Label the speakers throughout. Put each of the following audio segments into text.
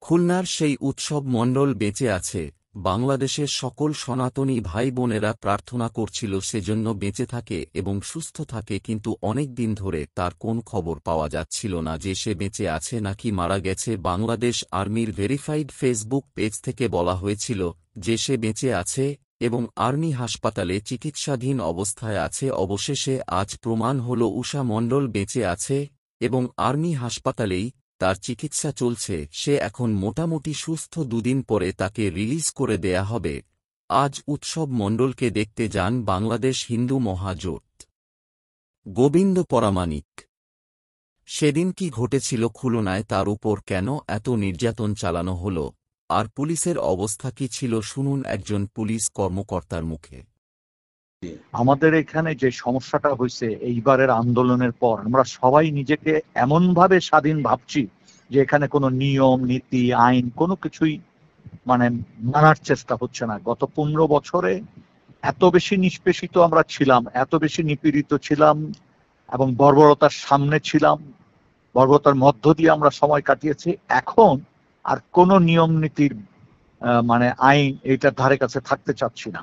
Speaker 1: খুলনার সেই উৎসব মণ্ডল বেঁচে আছে। বাংলাদেশের সকল সনাতনী ভাই বোনেরা প্রার্থনা করছিল সেজন্য বেঁচে থাকে এবং সুস্থ থাকে, কিন্তু অনেক দিন ধরে তার কোন খবর পাওয়া যাচ্ছিল না যে সে বেঁচে আছে নাকি মারা গেছে। বাংলাদেশ আর্মির ভেরিফাইড ফেসবুক পেজ থেকে বলা হয়েছিল যে সে বেঁচে আছে এবং আর্মি হাসপাতালে চিকিৎসাধীন অবস্থায় আছে। অবশেষে আজ প্রমাণ হল ঊষা মণ্ডল বেঁচে আছে এবং আর্মি হাসপাতালেই তার চিকিৎসা চলছে। সে এখন মোটামুটি সুস্থ। দুদিন পরে তাকে রিলিজ করে দেয়া হবে। আজ উৎসব মণ্ডলকে দেখতে যান বাংলাদেশ হিন্দু মহাজোট গোবিন্দ পরামানিক। সেদিন কি ঘটেছিল খুলনায়, তার উপর কেন এত নির্যাতন চালানো হল, আর পুলিশের অবস্থা কি ছিল, শুনুন একজন পুলিশ কর্মকর্তার মুখে।
Speaker 2: আমাদের এখানে যে সমস্যাটা হয়েছে এইবারের আন্দোলনের পর, আমরা সবাই নিজেকে এমনভাবে স্বাধীন ভাবছি যে এখানে কোনো নিয়ম নীতি আইন কোনো কিছুই মানার চেষ্টা হচ্ছে না। গত 15 বছরে এত বেশি নিষ্পেষিত আমরা ছিলাম, এত বেশি নিপীড়িত ছিলাম এবং বর্বরতার সামনে ছিলাম, বর্বরতার মধ্য দিয়ে আমরা সময় কাটিয়েছি। এখন আর কোনো নিয়ম নীতির আইন এইটার ধারে কাছে থাকতে চাচ্ছি না।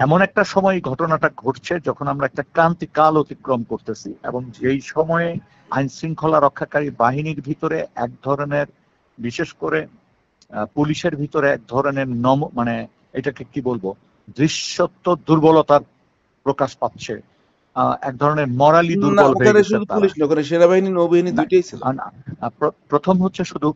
Speaker 2: এমন একটা সময় ঘটনাটা ঘটছে যখন আমরা একটা ক্রান্তিকাল অতিক্রম করতেছি এবং যেই সময়ে আইন শৃঙ্খলা রক্ষাকারী বাহিনীর ভিতরে এক ধরনের, বিশেষ করে পুলিশের ভিতরে এক ধরনের এটাকে কি বলবো, দৃশ্যত দুর্বলতার প্রকাশ পাচ্ছে। এক ধরনের মরালি দুর্বল হয়ে গেছে।
Speaker 3: সেনাবাহিনী নৌবাহিনী দুইটাই ছিল।
Speaker 2: প্রথম হচ্ছে শুধু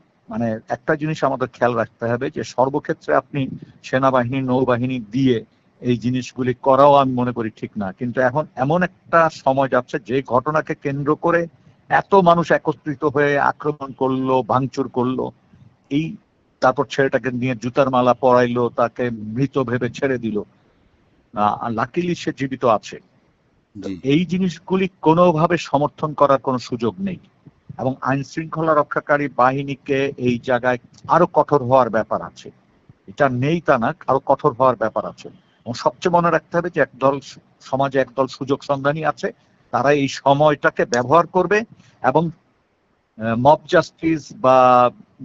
Speaker 2: একটা জিনিস আমাদের খেয়াল রাখতে হবে যে সর্বক্ষেত্রে আপনি সেনাবাহিনী নৌবাহিনী দিয়ে এই জিনিসগুলি করাও আমি মনে করি ঠিক না। কিন্তু এখন এমন একটা সময় যাচ্ছে যে ঘটনাকে কেন্দ্র করে এত মানুষ একত্রিত হয়ে আক্রমণ করলো, ভাঙচুর করলো, তারপর ছেলেটাকে নিয়ে জুতার মালা পরাইলো, তাকে মৃত ভেবে ছেড়ে দিল। লাকিলি সে জীবিত আছে। এই জিনিসগুলি কোনোভাবে সমর্থন করার কোনো সুযোগ নেই এবং আইন শৃঙ্খলা রক্ষাকারী বাহিনীকে এই জায়গায় আরো কঠোর হওয়ার ব্যাপার আছে। এটা নেই তা না, আরো কঠোর হওয়ার ব্যাপার আছে। এবং সবচেয়ে মনে রাখতে হবে যে সমাজে একদল সুযোগ সন্ধানী আছে, তারা এই সময়টাকে ব্যবহার করবে এবং মব জাস্টিস বা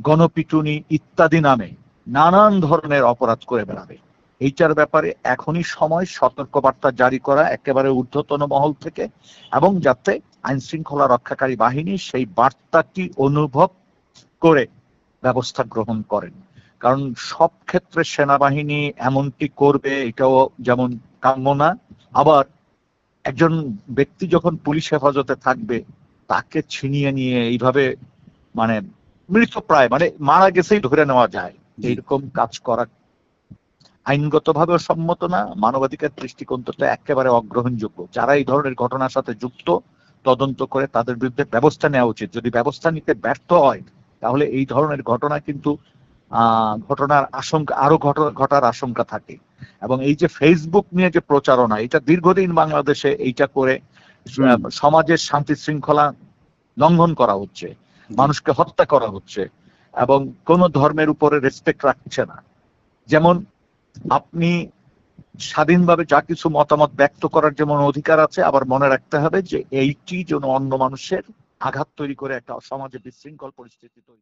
Speaker 2: গণপিটুনি ইত্যাদি নামে নানান ধরনের অপরাধ করে বেড়াবে। এইটার ব্যাপারে এখনই সময় সতর্কবার্তা জারি করা একেবারে ঊর্ধ্বতন মহল থেকে, এবং যাতে আইন শৃঙ্খলা রক্ষাকারী বাহিনী সেই বার্তাটি অনুভব করে ব্যবস্থা গ্রহণ করেন। কারণ সব ক্ষেত্রে সেনাবাহিনী এমনটি করবে এটাও যেমন কাম্য না। আবার একজন ব্যক্তি যখন পুলিশ হেফাজতে থাকবে তাকে ছিনিয়ে নিয়ে এইভাবে মৃতপ্রায় মারা গেছেই ধরে নেওয়া যায়, এইরকম কাজ করা আইনগতভাবেও সম্মত না, মানবাধিকার দৃষ্টিকোণ থেকে একেবারে অগ্রহণযোগ্য। যারা এই ধরনের ঘটনার সাথে যুক্ত তদন্ত করে তাদের বিরুদ্ধে ব্যবস্থা নেওয়া উচিত। যদি ব্যবস্থা নিতে ব্যর্থ হয় তাহলে এই ধরনের ঘটনা কিন্তু ঘটনার আশঙ্কা আরো ঘটার আশঙ্কা থাকে। এবং এই যে ফেসবুক নিয়ে যে প্রচারণা, এটা দীর্ঘদিন বাংলাদেশে এইটা করে সমাজের শান্তি শৃঙ্খলা লঙ্ঘন করা হচ্ছে, মানুষকে হত্যা করা হচ্ছে এবং কোন ধর্মের উপরে রেসপেক্ট রাখছে না। যেমন আপনি স্বাধীনভাবে যা কিছু মতামত ব্যক্ত করার যেমন অধিকার আছে, আবার মনে রাখতে হবে যে এইটি যেন অন্য মানুষের আঘাত তৈরি করে একটা সমাজে বিশৃঙ্খল পরিস্থিতি তৈরি